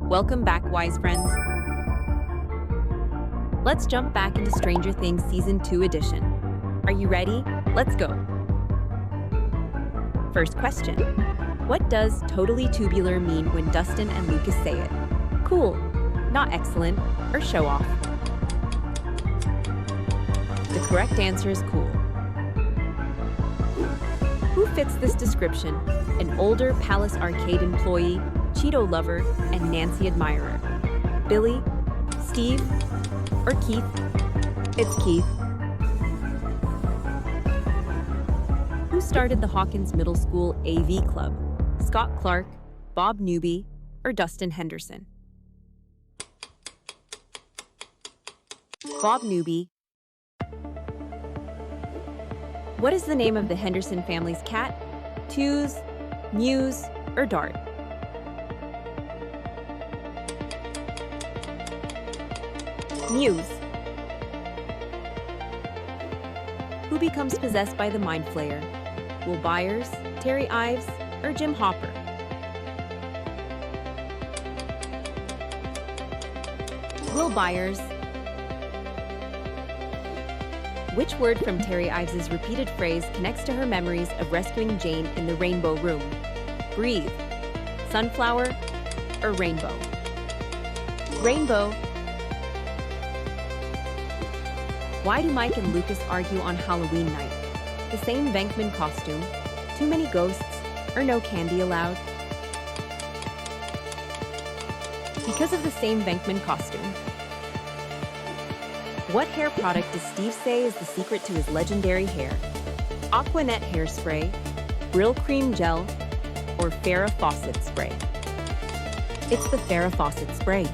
Welcome back, wise friends. Let's jump back into Stranger Things Season 2 edition. Are you ready? Let's go. First question. What does totally tubular mean when Dustin and Lucas say it? Cool, not excellent, or show off? The correct answer is cool. Who fits this description? An older Palace Arcade employee, Cheeto lover, and Nancy admirer. Billy, Steve, or Keith? It's Keith. Who started the Hawkins Middle School AV Club? Scott Clark, Bob Newby, or Dustin Henderson? Bob Newby. What is the name of the Henderson family's cat? Tews, Muse, or Dart? Muse. Who becomes possessed by the Mind Flayer? Will Byers, Terry Ives, or Jim Hopper? Will Byers. Which word from Terry Ives' repeated phrase connects to her memories of rescuing Jane in the Rainbow Room? Breathe, sunflower, or rainbow? Rainbow. Why do Mike and Lucas argue on Halloween night? The same Venkman costume, too many ghosts, or no candy allowed? Because of the same Venkman costume. What hair product does Steve say is the secret to his legendary hair? Aquanet hairspray, Brill Cream Gel, or Farrah Fawcett spray? It's the Farrah Fawcett spray.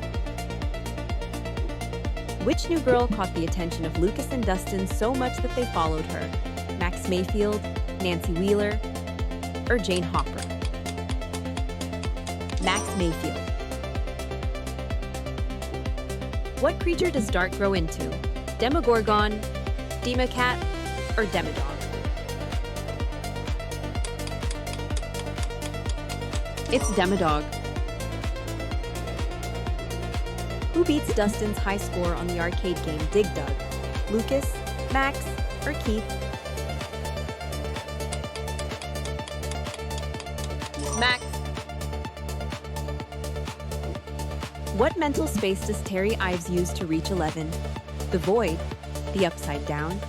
Which new girl caught the attention of Lucas and Dustin so much that they followed her? Max Mayfield, Nancy Wheeler, or Jane Hopper? Max Mayfield. What creature does Dart grow into? Demogorgon, Democat, or Demodog? It's Demodog. Who beats Dustin's high score on the arcade game Dig Dug? Lucas, Max, or Keith? Max. What mental space does Terry Ives use to reach 11? The Void, the Upside Down,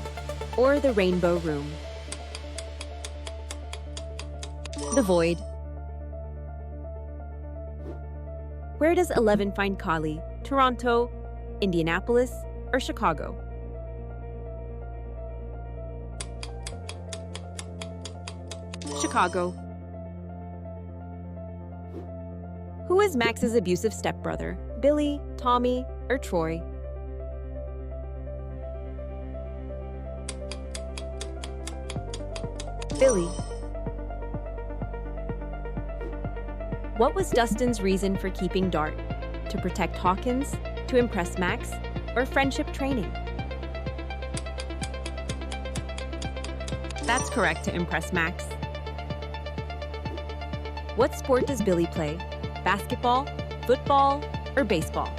or the Rainbow Room? The Void. Where does 11 find Kali? Toronto, Indianapolis, or Chicago? Chicago. Who is Max's abusive stepbrother? Billy, Tommy, or Troy? Billy. What was Dustin's reason for keeping Dart? To protect Hawkins, to impress Max, or friendship training? That's correct, to impress Max. What sport does Billy play? Basketball, football, or baseball?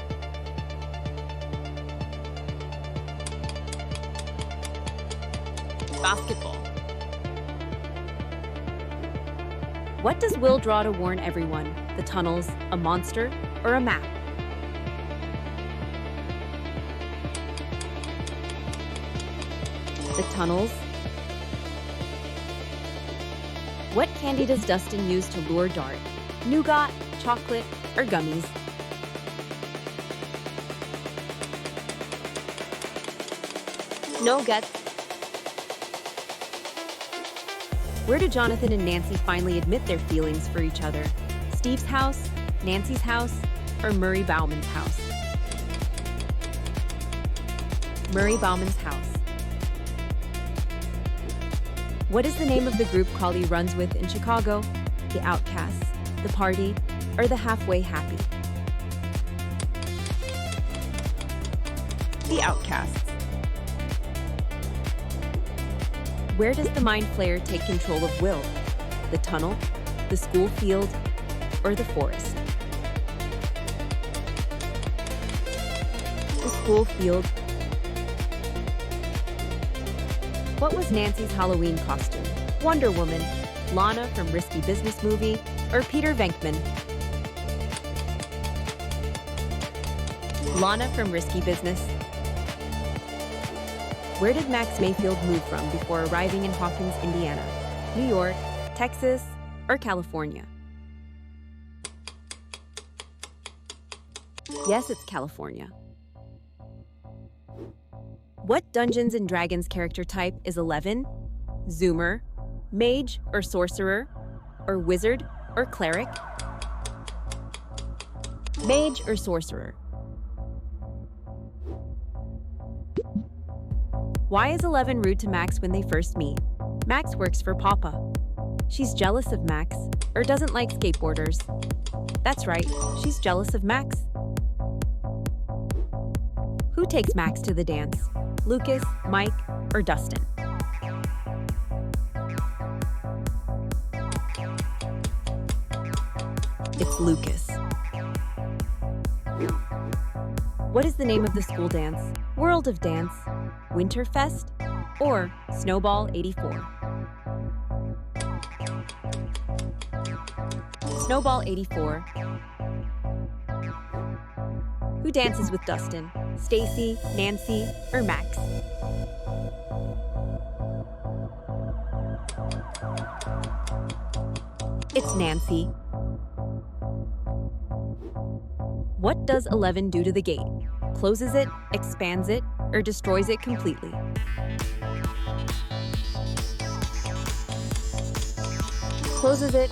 Basketball. What does Will draw to warn everyone? The tunnels, a monster, or a map? The tunnels. What candy does Dustin use to lure Dart? Nougat, chocolate, or gummies? Nougat. Where do Jonathan and Nancy finally admit their feelings for each other? Steve's house, Nancy's house, or Murray Bauman's house? Murray Bauman's house. What is the name of the group Kali runs with in Chicago? The Outcasts, The Party, or The Halfway Happy? The Outcasts. Where does the Mind Flayer take control of Will? The tunnel, the school field, or the forest? the school field? What was Nancy's Halloween costume? Wonder Woman, Lana from Risky Business Movie, or Peter Venkman? Lana from Risky Business. Where did Max Mayfield move from before arriving in Hawkins, Indiana? New York, Texas, or California? Yes, it's California. What Dungeons & Dragons character type is 11? Zoomer, mage or sorcerer, or wizard or cleric? Mage or sorcerer? Why is 11 rude to Max when they first meet? Max works for Papa. She's jealous of Max, or doesn't like skateboarders. That's right, she's jealous of Max. Who takes Max to the dance? Lucas, Mike, or Dustin? It's Lucas. What is the name of the school dance? World of Dance, Winterfest, or Snowball 84? Snowball 84. Who dances with Dustin? Stacy, Nancy, or Max? It's Nancy. What does 11 do to the gate? Closes it, expands it, or destroys it completely? Closes it.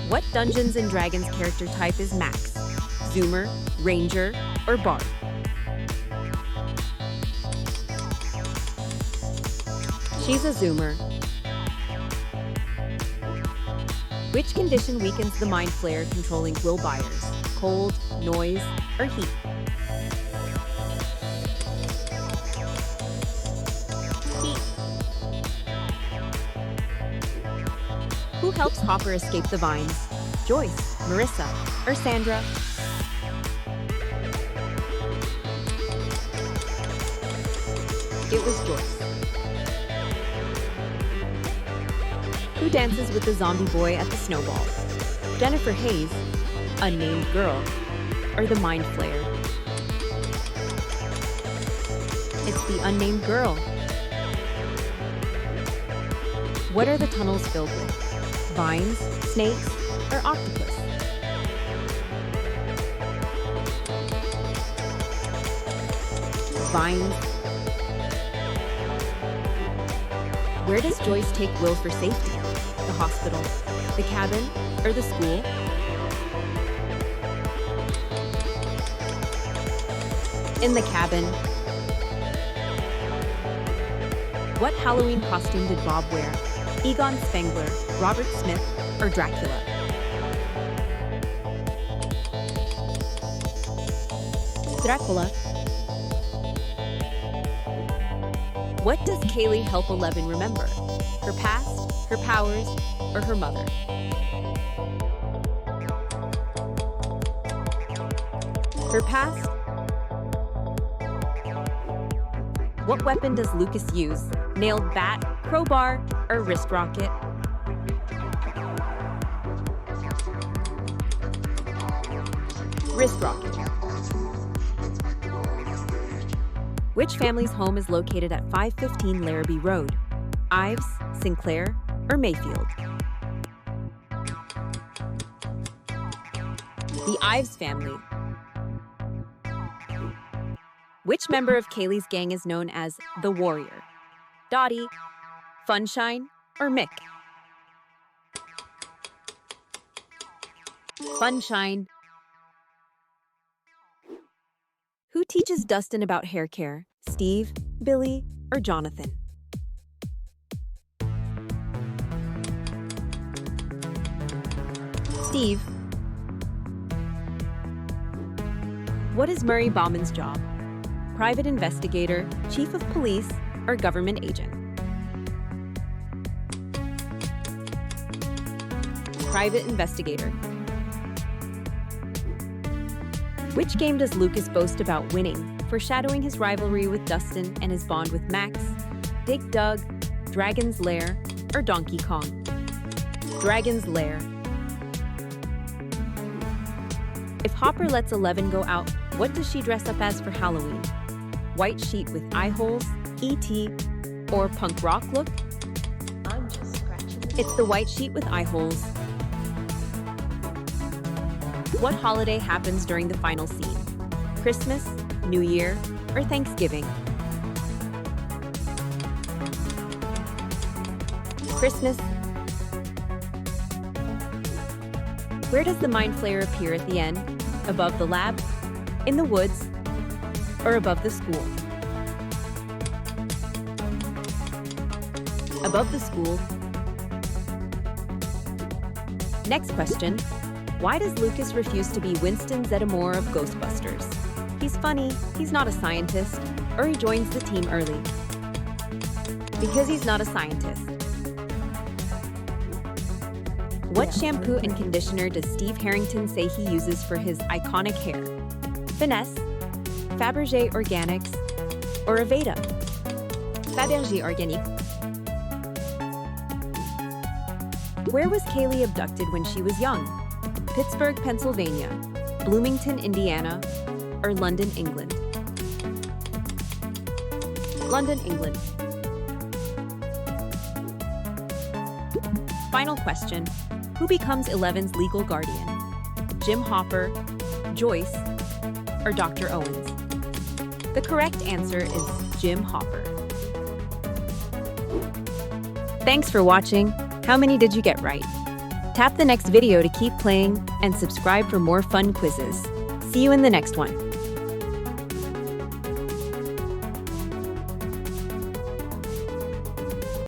What Dungeons & Dragons character type is Max? Zoomer, Ranger, or Bard? She's a Zoomer. Which condition weakens the Mind Flayer controlling Will Byers? Cold, noise, or heat? Heat. Who helps Hopper escape the vines? Joyce, Marissa, or Sandra? It was Joyce. Who dances with the zombie boy at the snowball? Jennifer Hayes, unnamed girl, or the Mind Flayer? It's the unnamed girl. What are the tunnels filled with? Vines, snakes, or octopus? Vines. Where does Joyce take Will for safety? The hospital, the cabin, or the school? In the cabin. What Halloween costume did Bob wear? Egon Spengler, Robert Smith, or Dracula? Dracula. What does Kaylee help 11 remember? Her past, her powers, or her mother? Her past. What weapon does Lucas use? Nailed bat, crowbar, or wrist rocket? Wrist rocket. Which family's home is located at 515 Larrabee Road? Ives, Sinclair, or Mayfield? The Ives family. Which member of Kaylee's gang is known as the Warrior? Dottie, Funshine, or Mick? Funshine. Who teaches Dustin about hair care? Steve, Billy, or Jonathan? Steve. What is Murray Bauman's job? Private investigator, chief of police, or government agent? Private investigator. Which game does Lucas boast about winning, foreshadowing his rivalry with Dustin and his bond with Max? Dig Dug, Dragon's Lair, or Donkey Kong? Dragon's Lair. If Hopper lets Eleven go out, what does she dress up as for Halloween? White sheet with eye holes, E.T., or punk rock look? I'm just scratching. It's the white sheet with eye holes. What holiday happens during the final scene? Christmas, New Year, or Thanksgiving? Christmas. Where does the Mind Flayer appear at the end? Above the lab, in the woods, or above the school? Above the school. Next question. Why does Lucas refuse to be Winston Zeddemore of Ghostbusters? He's funny, he's not a scientist, or he joins the team early? Because he's not a scientist. What shampoo and conditioner does Steve Harrington say he uses for his iconic hair? Finesse, Fabergé Organics, or Aveda? Fabergé Organique. Where was Kaylee abducted when she was young? Pittsburgh, Pennsylvania, Bloomington, Indiana, or London, England? London, England. Final question. Who becomes Eleven's legal guardian? Jim Hopper, Joyce, or Dr. Owens? The correct answer is Jim Hopper. Thanks for watching. How many did you get right? Tap the next video to keep playing and subscribe for more fun quizzes. See you in the next one.